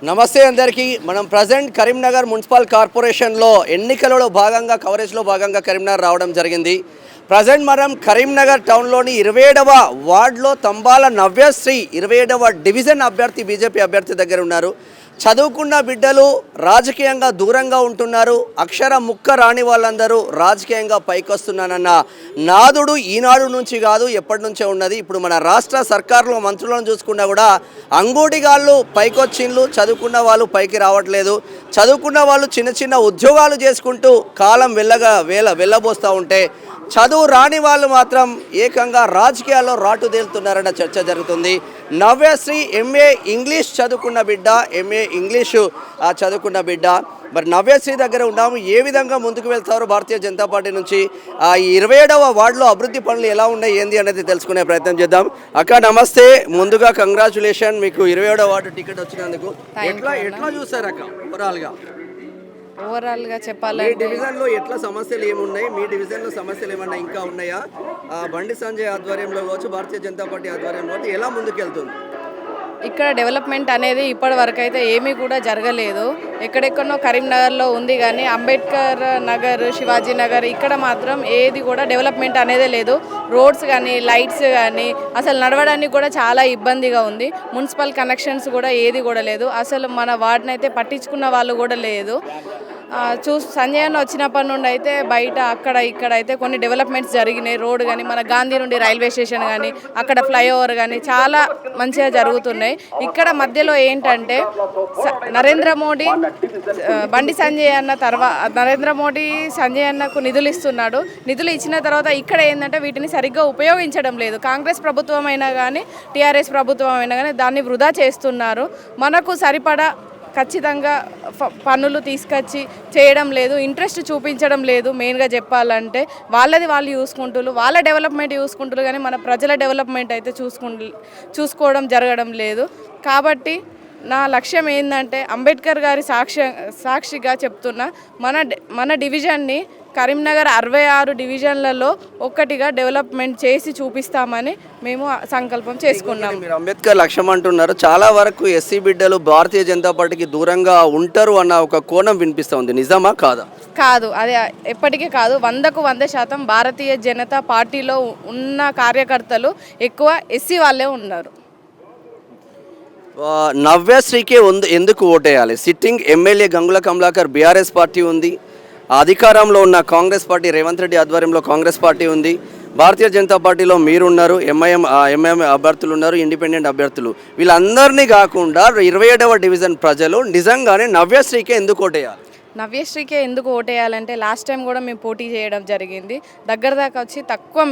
నమస్తే అందరికీ. మనం ప్రజెంట్ కరీంనగర్ మున్సిపల్ కార్పొరేషన్లో ఎన్నికలలో భాగంగా కవరేజ్లో భాగంగా కరీంనగర్ రావడం జరిగింది. ప్రజెంట్ మనం కరీంనగర్ టౌన్లోని 27వ వార్డులో తంబాల నవ్యశ్రీ 27వ డివిజన్ అభ్యర్థి బీజేపీ అభ్యర్థి దగ్గర ఉన్నారు. చదువుకున్న బిడ్డలు రాజకీయంగా దూరంగా ఉంటున్నారు, అక్షర ముక్క రాని వాళ్ళందరూ రాజకీయంగా పైకొస్తున్నానన్న నాదుడు ఈనాడు నుంచి కాదు, ఎప్పటి నుంచే ఉన్నది. ఇప్పుడు మన రాష్ట్ర సర్కారులో మంత్రులను చూసుకున్నా కూడా అంగూటిగాళ్ళు పైకొచ్చిండ్లు, చదువుకున్న వాళ్ళు పైకి రావట్లేదు. చదువుకున్న వాళ్ళు చిన్న చిన్న ఉద్యోగాలు చేసుకుంటూ కాలం వెళ్ళబోస్తూ ఉంటే చదువు రాని వాళ్ళు మాత్రం ఏకంగా రాజకీయాల్లో రాటుదేలుతున్నారన్న చర్చ జరుగుతుంది. నవ్యశ్రీ ఎంఏ ఇంగ్లీష్ చదువుకున్న బిడ్డ, ఎంఏ ఇంగ్లీషు చదువుకున్న బిడ్డ. మరి నవ్యశ్రీ దగ్గర ఉన్నాము. ఏ విధంగా ముందుకు వెళ్తారో భారతీయ జనతా పార్టీ నుంచి ఈ 27వ వార్డులో అభివృద్ధి పనులు ఎలా ఉన్నాయి ఏంది అనేది తెలుసుకునే ప్రయత్నం చేద్దాం. అక్క నమస్తే, ముందుగా కంగ్రాచులేషన్, మీకు 27వ వార్డు టికెట్ వచ్చినందుకు. ఎట్లా చూస్తారు అక్క ఓవరాల్గా చెప్పాలంటే డివిజన్లో ఎట్లా సమస్యలు ఏమున్నాయి, మీ డివిజన్లో సమస్యలు ఏమన్నా ఇంకా ఉన్నాయా? బండి సంజయ్ ఆధ్వర్యంలో కావచ్చు, భారతీయ జనతా పార్టీ ఆధ్వర్యంలో కావచ్చు, ఎలా ముందుకెళ్తుంది? ఇక్కడ డెవలప్మెంట్ అనేది ఇప్పటి వరకు అయితే ఏమీ కూడా జరగలేదు. ఎక్కడెక్కడో కరీంనగర్లో ఉంది కానీ అంబేద్కర్ నగర్, శివాజీ నగర్ ఇక్కడ మాత్రం ఏది కూడా డెవలప్మెంట్ అనేది లేదు. రోడ్స్ కానీ లైట్స్ కానీ అసలు నడవడానికి కూడా చాలా ఇబ్బందిగా ఉంది. మున్సిపల్ కనెక్షన్స్ కూడా ఏది కూడా లేదు. అసలు మన వార్డుని అయితే పట్టించుకున్న వాళ్ళు కూడా లేదు. సంజయ్ అన్న వచ్చినప్పటి నుండి అయితే బయట అక్కడ ఇక్కడ అయితే కొన్ని డెవలప్మెంట్స్ జరిగినాయి. రోడ్ కానీ మన గాంధీ నుండి రైల్వే స్టేషన్ కానీ అక్కడ ఫ్లైఓవర్ కానీ చాలా మంచిగా జరుగుతున్నాయి. ఇక్కడ మధ్యలో ఏంటంటే నరేంద్ర మోడీ బండి సంజయ్ అన్న నరేంద్ర మోడీ సంజయ్ అన్నకు నిధులు ఇస్తున్నాడు. నిధులు ఇచ్చిన తర్వాత ఇక్కడ ఏంటంటే వీటిని సరిగ్గా ఉపయోగించడం లేదు. కాంగ్రెస్ ప్రభుత్వం అయినా కానీ టీఆర్ఎస్ ప్రభుత్వం అయినా కానీ దాన్ని వృధా చేస్తున్నారు. మనకు సరిపడా ఖచ్చితంగా పన్నులు తీసుకొచ్చి చేయడం లేదు, ఇంట్రెస్ట్ చూపించడం లేదు. మెయిన్గా చెప్పాలంటే వాళ్ళది వాళ్ళు చూసుకుంటున్నారు, వాళ్ళ డెవలప్మెంట్ చూసుకుంటారు కానీ మన ప్రజల డెవలప్మెంట్ అయితే చూసుకోవడం జరగడం లేదు. కాబట్టి నా లక్ష్యం ఏంటంటే అంబేద్కర్ గారి సాక్షిగా చెప్తున్నా, మన డివిజన్ని కరీంనగర్ 66 డివిజన్లలో ఒక్కటిగా డెవలప్మెంట్ చేసి చూపిస్తామని మేము సంకల్పం చేసుకున్నాం. మీరు అంబేద్కర్ లక్ష్యం అంటున్నారు, చాలా వరకు ఎస్సీ బిడ్డలు భారతీయ జనతా పార్టీకి దూరంగా ఉంటారు అన్న ఒక కోణం వినిపిస్తుంది. నిజమా కాదా? కాదు, అది ఎప్పటికీ కాదు. 100కు 100% భారతీయ జనతా పార్టీలో ఉన్న కార్యకర్తలు ఎక్కువ ఎస్సీ వాళ్ళే ఉన్నారు. నవ్యశ్రీకే ఎందుకు ఓటేయాలి? Sitting MLA Gangula Kamalakar BRS party ఉంది, అధికారంలో ఉన్న కాంగ్రెస్ పార్టీ రేవంత్ రెడ్డి ఆధ్వర్యంలో కాంగ్రెస్ పార్టీ ఉంది, భారతీయ జనతా పార్టీలో మీరున్నారు, ఎంఐఎం అభ్యర్థులు ఉన్నారు, ఇండిపెండెంట్ అభ్యర్థులు. వీళ్ళందరినీ కాకుండా 27వ డివిజన్ ప్రజలు నిజంగానే నవ్యశ్రీకే ఎందుకు ఓటేయాలి? నవ్యశ్రీకే ఎందుకు ఓటేయాలంటే లాస్ట్ టైం కూడా మేము పోటీ చేయడం జరిగింది. దగ్గర దాకా వచ్చి తక్కువ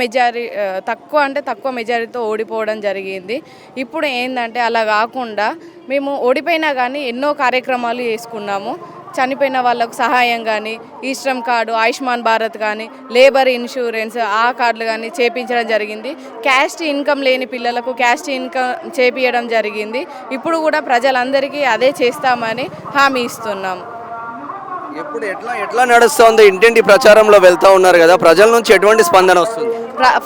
మెజారిటీతో ఓడిపోవడం జరిగింది. ఇప్పుడు ఏంటంటే అలా కాకుండా మేము ఓడిపోయినా కానీ ఎన్నో కార్యక్రమాలు చేసుకున్నాము. చనిపోయిన వాళ్ళకు సహాయం కానీ, ఈ శ్రమ్ కార్డు, ఆయుష్మాన్ భారత్ కానీ, లేబర్ ఇన్సూరెన్స్ ఆ కార్డులు కానీ చేపించడం జరిగింది. క్యాస్ట్ ఇన్కమ్ లేని పిల్లలకు క్యాస్ట్ ఇన్కమ్ చేపించడం జరిగింది. ఇప్పుడు కూడా ప్రజలందరికీ అదే చేస్తామని హామీ ఇస్తున్నాము. ఎప్పుడు ఎట్లా నడుస్తుంది? ఇంటింటి ప్రచారంలో వెళ్తూ ఉన్నారు కదా, ప్రజల నుంచి ఎటువంటి స్పందన వస్తుంది?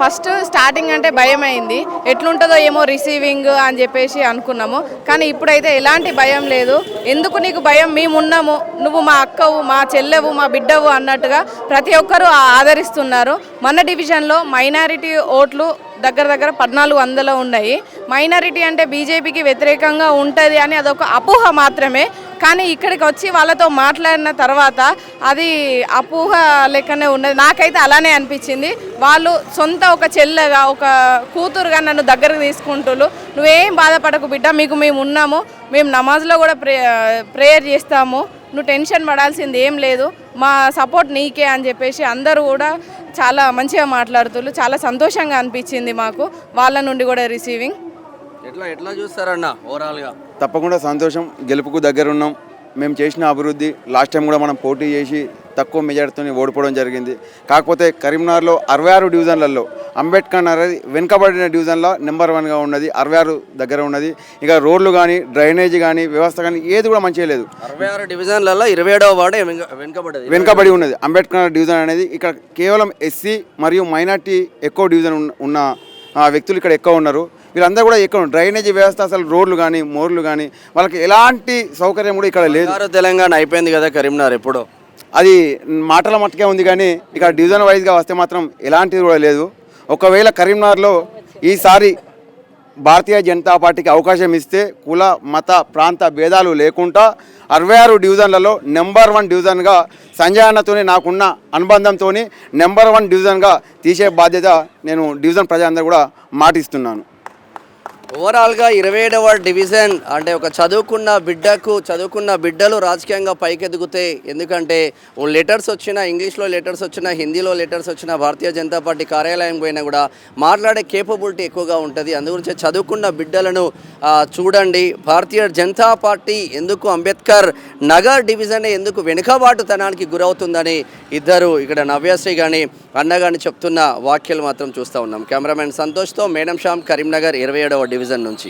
ఫస్ట్ స్టార్టింగ్ అంటే భయం అయింది, ఎట్లుంటుందో ఏమో రిసీవింగ్ అని చెప్పేసి అనుకున్నాము. కానీ ఇప్పుడైతే ఎలాంటి భయం లేదు. ఎందుకు నీకు భయం? మేమున్నాము, నువ్వు మా అక్కవు, మా చెల్లెవు, మా బిడ్డవు అన్నట్టుగా ప్రతి ఒక్కరూ ఆదరిస్తున్నారు. మన డివిజన్లో మైనారిటీ ఓట్లు దగ్గర 1400 ఉన్నాయి. మైనారిటీ అంటే బీజేపీకి వ్యతిరేకంగా ఉంటుంది అని అదొక అపోహ మాత్రమే. కానీ ఇక్కడికి వచ్చి వాళ్ళతో మాట్లాడిన తర్వాత అది అపోహ లెక్కనే ఉన్నది. నాకైతే అలానే అనిపించింది. వాళ్ళు సొంత ఒక చెల్లెగా, ఒక కూతురుగా నన్ను దగ్గరకు తీసుకుంటున్నారు. నువ్వేం బాధపడకు బిడ్డ, మీకు మేము ఉన్నాము, మేము నమాజ్లో కూడా ప్రేయర్ చేస్తాము, నువ్వు టెన్షన్ పడాల్సింది ఏం లేదు, మా సపోర్ట్ నీకే అని చెప్పేసి అందరూ కూడా చాలా మంచిగా మాట్లాడుతున్నారు. చాలా సంతోషంగా అనిపించింది మాకు వాళ్ళ నుండి కూడా రిసీవింగ్. ఎట్లా చూస్తారన్న ఓవరాల్గా? తప్పకుండా సంతోషం, గెలుపుకు దగ్గర ఉన్నాం. మేము చేసిన అభివృద్ధి లాస్ట్ టైం కూడా మనం పోటీ చేసి తక్కువ మెజార్టీతో ఓడిపోవడం జరిగింది. కాకపోతే కరీంనగర్లో 66 డివిజన్లలో అంబేద్కర్ నగర్ వెనుకబడిన డివిజన్లో నెంబర్ 1గా ఉన్నది. 66 దగ్గర ఉన్నది. ఇక రోడ్లు కానీ, డ్రైనేజీ కానీ, వ్యవస్థ కానీ ఏది కూడా మంచిగా లేదు. 66 డివిజన్లలో 27వ వార్డు వెనుకబడి ఉన్నది. అంబేద్కర్ డివిజన్ అనేది ఇక్కడ కేవలం ఎస్సీ మరియు మైనార్టీ ఎక్కువ డివిజన్ ఉన్న వ్యక్తులు ఇక్కడ ఎక్కువ ఉన్నారు. వీళ్ళందరూ కూడా ఎక్కడ డ్రైనేజీ వ్యవస్థ అసలు రోడ్లు కానీ మోర్లు కానీ వాళ్ళకి ఎలాంటి సౌకర్యం కూడా ఇక్కడ లేదు. తెలంగాణ అయిపోయింది కదా కరీంనగర్ ఎప్పుడో. అది మాటల మట్టుకే ఉంది కానీ ఇక్కడ డివిజన్ వైజ్గా వస్తే మాత్రం ఎలాంటిది కూడా లేదు. ఒకవేళ కరీంనగర్లో ఈసారి భారతీయ జనతా పార్టీకి అవకాశం ఇస్తే కుల మత ప్రాంత భేదాలు లేకుండా 66 డివిజన్లలో నెంబర్ 1 డివిజన్గా సంజయ్ అన్నతోనే నాకున్న అనుబంధంతో నెంబర్ 1 డివిజన్గా తీసే బాధ్యత నేను డివిజన్ ప్రజలందరూ కూడా మాటిస్తున్నాను. ఓవరాల్గా 27వ డివిజన్ అంటే ఒక చదువుకున్న బిడ్డలు రాజకీయంగా పైకెదిగితే, ఎందుకంటే లెటర్స్ వచ్చినా ఇంగ్లీష్లో లెటర్స్ వచ్చినా హిందీలో లెటర్స్ వచ్చినా భారతీయ జనతా పార్టీ కార్యాలయం పోయినా కూడా మాట్లాడే కేపబిలిటీ ఎక్కువగా ఉంటుంది. అందుగురించి చదువుకున్న బిడ్డలను చూడండి. భారతీయ జనతా పార్టీ ఎందుకు అంబేద్కర్ నగర్ డివిజన్ ఎందుకు వెనుకబాటుతనానికి గురవుతుందని ఇద్దరు ఇక్కడ నవ్యశ్రీ కానీ అన్న కానీ చెప్తున్న వాక్యాలు మాత్రం చూస్తూ ఉన్నాం. కెమెరామెన్ సంతోష్తో మేడం శ్యామ్, కరీంనగర్ 27వ డివిజన్ నుంచి.